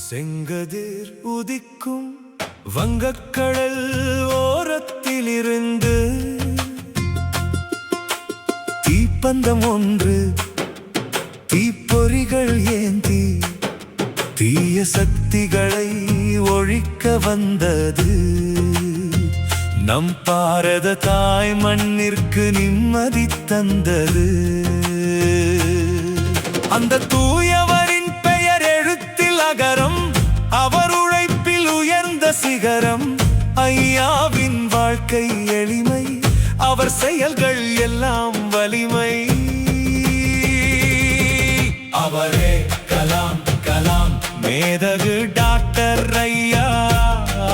செங்கதிர் உதிக்கும் வங்கக்கடல் ஓரத்திலிருந்து தீப்பந்தம் ஒன்று தீப்பொறிகள் ஏந்தி தீய சக்திகளை ஒழிக்க வந்தது. நம் பாரத தாய் மண்ணிற்கு நிம்மதி தந்தது. அந்த தூயவரின் பெயர் எழுத்தில் அகரம், அவர் உழைப்பில் உயர்ந்த சிகரம். ஐயாவின் வாழ்க்கை எளிமை, அவர் செயல்கள் எல்லாம் வலிமை. அவரே கலாம் கலாம், மேதகு டாக்டர் ஐயா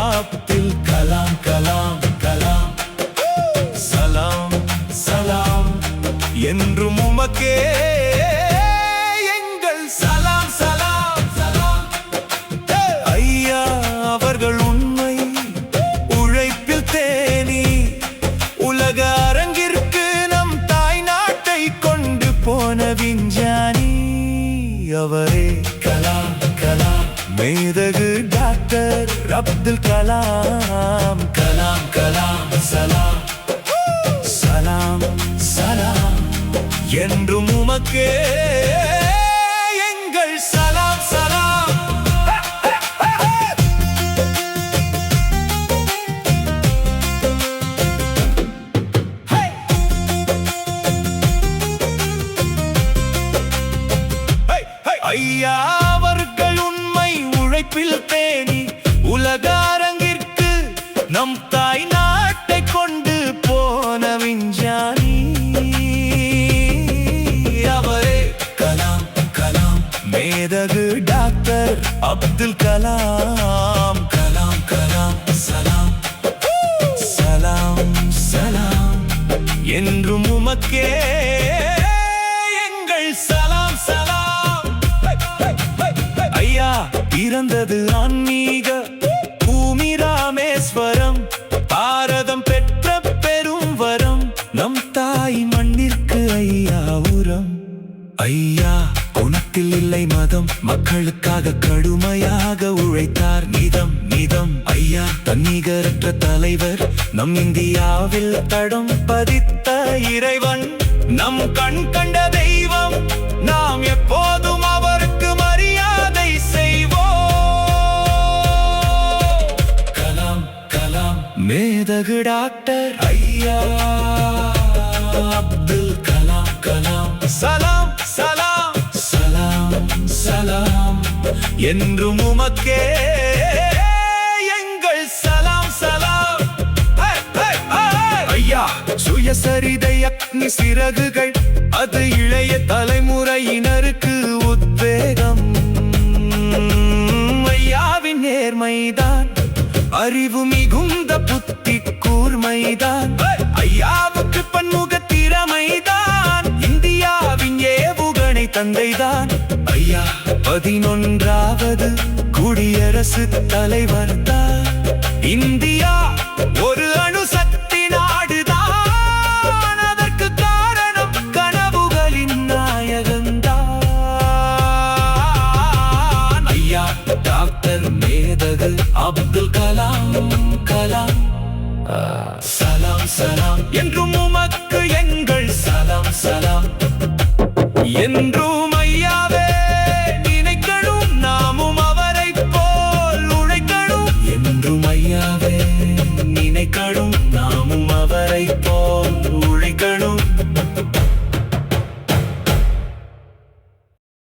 அப்துல் கலாம். கலாம் கலாம், சலாம் சலாம் என்றும் உமக்கே எங்கள் சலாம் சலாம் சலாம். ஐயா அவர்கள் உண்மை உழைப்பில் தேனி உலக அரங்கிற்கு நம் தாய் நாட்டை கொண்டு போன விஞ்ஞானி. அவரே கலாம் கலாம், மேதகு டாக்டர் அப்துல் கலாம். கலாம் கலாம், சலாம் சலாம் சலாம் என்றும் உமக்கே எங்கள் சலாம் சலாம். ஐயா அவர்கள் உண்மை உழைப்பில் பேணி உலக அரங்கிற்கு நம் தாய் நாட்டை கொண்டு போன விஞ்ஞானி. அவரே கலாம் கலாம், மேதகு டாக்டர் அப்துல் கலாம். கலாம் கலாம், சலாம் சலாம் சலாம் என்றும் உமக்கே எங்கள் சலாம் சலாம். ஐயா பிறந்தது ஆன்மீக பூமி ராமேஸ்வரம், பாரதம் பெற்ற பெரும் வரம். நம் தாய் மண்ணிற்கு ஐயா உரம். ஐயா குணத்தில் இல்லை மதம், மக்களுக்காக கடுமையாக உழைத்தார் நிதம் நிதம். ஐயா தன்னிகரற்ற தலைவர், நம் இந்தியாவில் தடம் பதித்த இறைவன். நம் கண் கண்ட தெய்வம், நாம் எப்போதும் அவருக்கு மரியாதை செய்வோம். கலாம் கலாம், மேதகு டாக்டர் ஐயா அப்துல் கலாம். கலாம் சலாம் சலாம் சலாம் சலாம் என்றும் உமக்கே எங்கள் சலாம் சலாம். ஐயா சுயசரிதை அக்னி சிறகுகள், அது இளைய தலைமுறையினருக்கு உத்வேகம். ஐயாவின் நேர்மைதான், அறிவு மிகுந்த புத்தி கூர்மைதான். ஐயாவுக்கு பன்முக திறமைதான், இந்தியாவின் ஏவுகணை தந்தைதான். ஐயா 11வது குடியரசு தலைவர் தான். இந்தியா ஒரு அணுசக்தி நாடுதான், அதற்கு காரணம் கனவுகளின் நாயகன்தான். ஐயா டாக்டர் மேதகு அப்துல் கலாம். கலாம் சலாம் சலாம் என்றும் உமக்கு எங்கள் சலாம் சலாம். என்றும் ஐயாவே நினைக்கணும், நாமும் அவரை போல் உழைக்கணும். என்றும் ஐயாவே நினைக்கணும், நாமும்